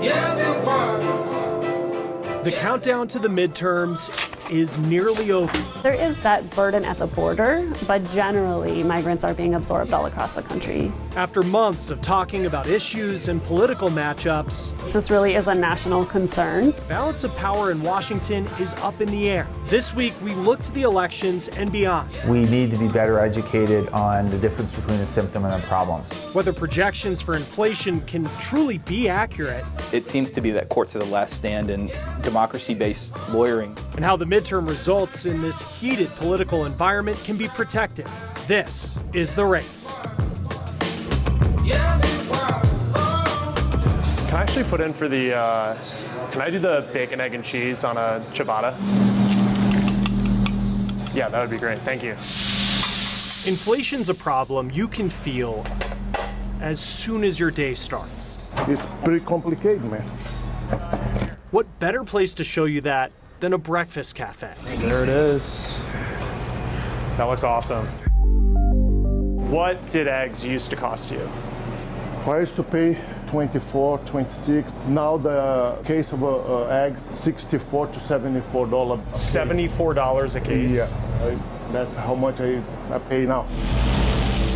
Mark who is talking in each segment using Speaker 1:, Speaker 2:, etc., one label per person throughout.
Speaker 1: Yes, it was.
Speaker 2: The countdown to the midterms is nearly over.
Speaker 3: There is that burden at the border, but generally migrants are being absorbed all across the country.
Speaker 2: After months of talking about issues and political matchups,
Speaker 3: This really is a national concern.
Speaker 2: balance of power in Washington is up in the air. This week, we look to the elections and beyond.
Speaker 4: We need to be better educated on the difference between a symptom and a problem.
Speaker 2: Whether projections for inflation can truly be accurate,
Speaker 5: It seems to be that courts are the last stand in democracy-based lawyering.
Speaker 2: and how the midterm results in this heated political environment can be protected. This is The Race.
Speaker 1: Yes, it was.
Speaker 6: Can I actually put in for the, can I do the bacon, egg, and cheese on a ciabatta? Yeah, that would be great. Thank you.
Speaker 2: Inflation's a problem you can feel as soon as your day starts.
Speaker 7: It's pretty complicated, man.
Speaker 2: What better place to show you that than a breakfast cafe?
Speaker 6: There it is. That looks awesome. What did eggs used to cost you?
Speaker 7: I used to pay 24, 26. Now the case of eggs, $64 to $74.
Speaker 6: $74 a case?
Speaker 7: Yeah, that's how much I pay now.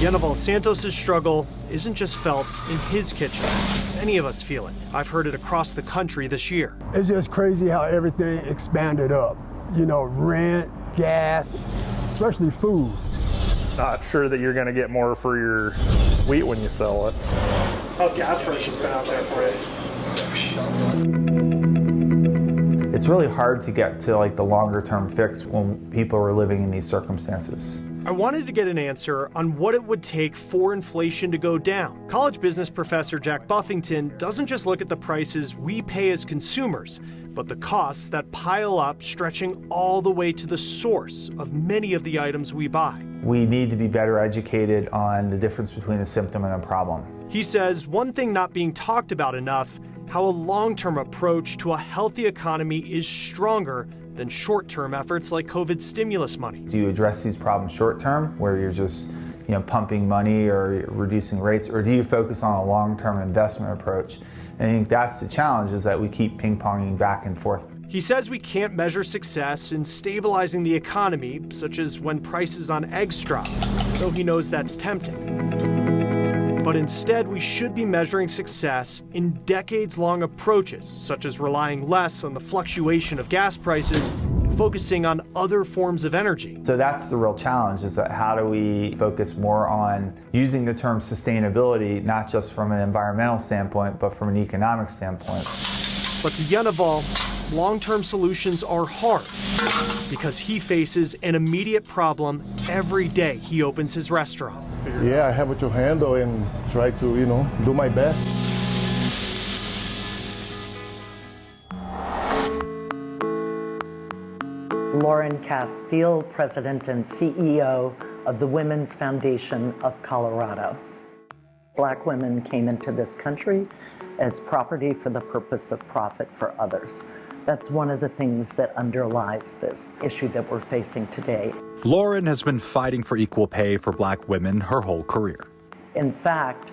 Speaker 2: Yanival Santos' struggle isn't just felt in his kitchen. Many of us feel it. I've heard it across the country this year.
Speaker 8: It's just crazy how everything expanded up. You know, rent, gas, especially food.
Speaker 6: Not sure that you're going to get more for your wheat when you sell it. How have gas prices been out there for you?
Speaker 4: It's really hard to get to like the longer term fix when people are living in these circumstances.
Speaker 2: I wanted to get an answer on what it would take for inflation to go down. College business professor Jack Buffington doesn't just look at the prices we pay as consumers, but the costs that pile up, stretching all the way to the source of many of the items we buy.
Speaker 4: We need to be better educated on the difference between a symptom and a problem.
Speaker 2: He says one thing not being talked about enough, how a long-term approach to a healthy economy is stronger than short-term efforts like COVID stimulus money.
Speaker 4: Do you address these problems short term, where you're just pumping money or reducing rates, or do you focus on a long-term investment approach? And I think that's the challenge, is that we keep ping-ponging back and forth.
Speaker 2: He says we can't measure success in stabilizing the economy, such as when prices on eggs drop, though he knows that's tempting. But instead, we should be measuring success in decades-long approaches, such as relying less on the fluctuation of gas prices and focusing on other forms of energy.
Speaker 4: So that's the real challenge, is that how do we focus more on using the term sustainability, not just from an environmental standpoint, but from an economic standpoint.
Speaker 2: But to Yanival, long-term solutions are hard because he faces an immediate problem every day he opens his restaurant.
Speaker 7: Yeah, I have to handle and try to, do my best.
Speaker 9: Lauren Castile, President and CEO of the Women's Foundation of Colorado. Black women came into this country as property for the purpose of profit for others. That's one of the things that underlies this issue that we're facing today.
Speaker 10: Lauren has been fighting for equal pay for Black women her whole career.
Speaker 9: In fact,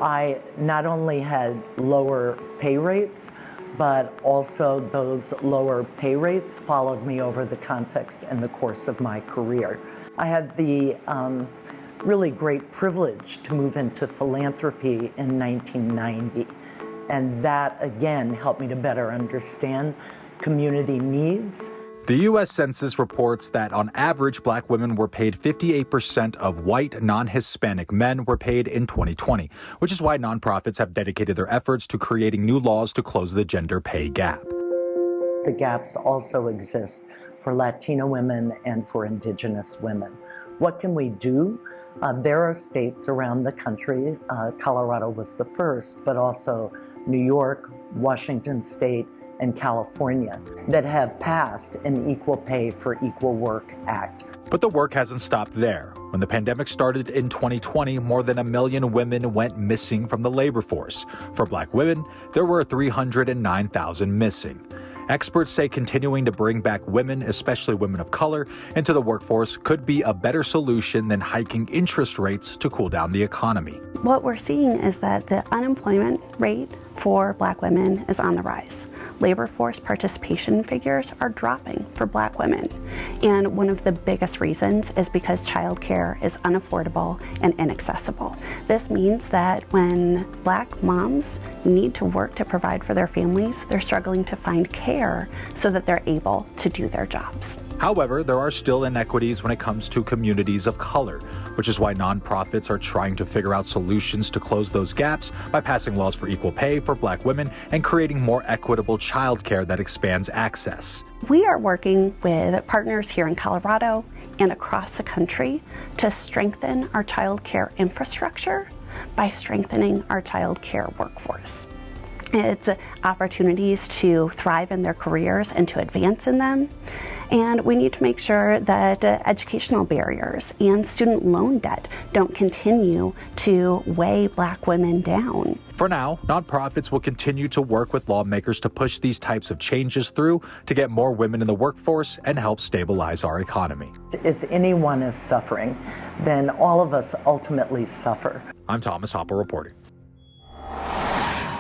Speaker 9: I not only had lower pay rates, but also those lower pay rates followed me over the context and the course of my career. I had the really great privilege to move into philanthropy in 1990. And that, again, helped me to better understand community needs.
Speaker 10: The U.S. Census reports that on average, Black women were paid 58% of white non-Hispanic men were paid in 2020, which is why nonprofits have dedicated their efforts to creating new laws to close the gender pay gap.
Speaker 9: The gaps also exist for Latino women and for Indigenous women. What can we do? There are states around the country, Colorado was the first, but also New York, Washington State, and California, that have passed an Equal Pay for Equal Work Act.
Speaker 10: But the work hasn't stopped there. When the pandemic started in 2020, more than 1 million women went missing from the labor force. For Black women, there were 309,000 missing. Experts say continuing to bring back women, especially women of color, into the workforce could be a better solution than hiking interest rates to cool down the economy.
Speaker 3: What we're seeing is that the unemployment rate for Black women is on the rise. Labor force participation figures are dropping for Black women. And one of the biggest reasons is because childcare is unaffordable and inaccessible. This means that when Black moms need to work to provide for their families, they're struggling to find care so that they're able to do their jobs.
Speaker 10: However, there are still inequities when it comes to communities of color, which is why nonprofits are trying to figure out solutions to close those gaps by passing laws for equal pay for Black women and creating more equitable childcare that expands access.
Speaker 3: We are working with partners here in Colorado and across the country to strengthen our child care infrastructure by strengthening our child care workforce. It's opportunities to thrive in their careers and to advance in them. And we need to make sure that educational barriers and student loan debt don't continue to weigh Black women down.
Speaker 10: For now, nonprofits will continue to work with lawmakers to push these types of changes through to get more women in the workforce and help stabilize our economy.
Speaker 9: If anyone is suffering, then all of us ultimately suffer.
Speaker 10: I'm Thomas Hopper reporting.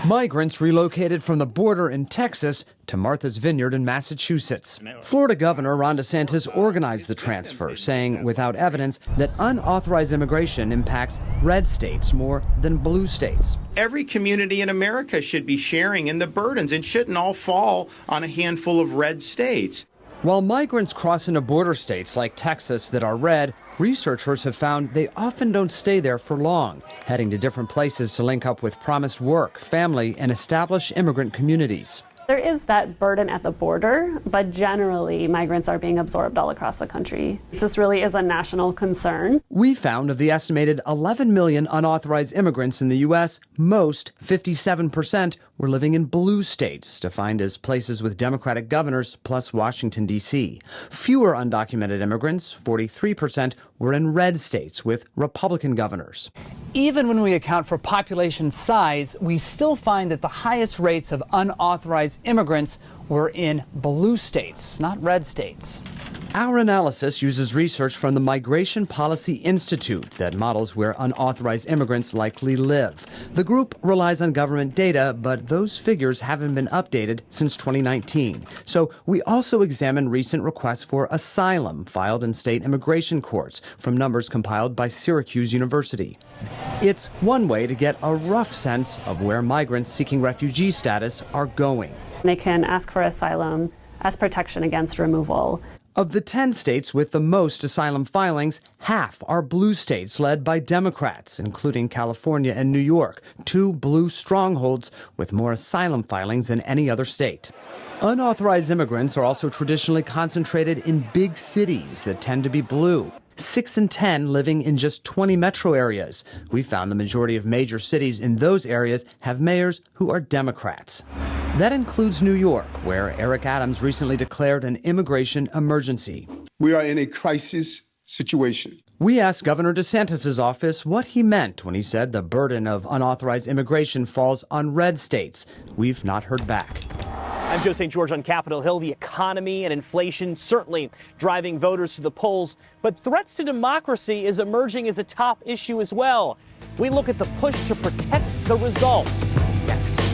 Speaker 11: Migrants relocated from the border in Texas to Martha's Vineyard in Massachusetts. Florida Governor Ron DeSantis organized the transfer, saying without evidence that unauthorized immigration impacts red states more than blue states.
Speaker 12: Every community in America should be sharing in the burdens and shouldn't all fall on a handful of red states.
Speaker 11: While migrants cross into border states like Texas that are red, researchers have found they often don't stay there for long, heading to different places to link up with promised work, family, and establish immigrant communities.
Speaker 3: There is that burden at the border, but generally migrants are being absorbed all across the country. This really is a national concern.
Speaker 11: We found of the estimated 11 million unauthorized immigrants in the U.S., most, 57%, were living in blue states, defined as places with Democratic governors plus Washington, D.C. Fewer undocumented immigrants, 43%, were in red states with Republican governors.
Speaker 13: Even when we account for population size, we still find that the highest rates of unauthorized immigrants were in blue states, not red states.
Speaker 11: Our analysis uses research from the Migration Policy Institute that models where unauthorized immigrants likely live. The group relies on government data, but those figures haven't been updated since 2019. So we also examine recent requests for asylum filed in state immigration courts from numbers compiled by Syracuse University. It's one way to get a rough sense of where migrants seeking refugee status are going.
Speaker 3: They can ask for asylum as protection against removal.
Speaker 11: Of the 10 states with the most asylum filings, half are blue states led by Democrats, including California and New York, two blue strongholds with more asylum filings than any other state. Unauthorized immigrants are also traditionally concentrated in big cities that tend to be blue. 6 in 10 living in just 20 metro areas. We found the majority of major cities in those areas have mayors who are Democrats. That includes New York, where Eric Adams recently declared an immigration emergency.
Speaker 14: We are in a crisis situation.
Speaker 11: We asked Governor DeSantis' office what he meant when he said the burden of unauthorized immigration falls on red states. We've not heard back.
Speaker 15: I'm Joe St. George on Capitol Hill. The economy and inflation certainly driving voters to the polls, but threats to democracy is emerging as a top issue as well. We look at the push to protect the results next.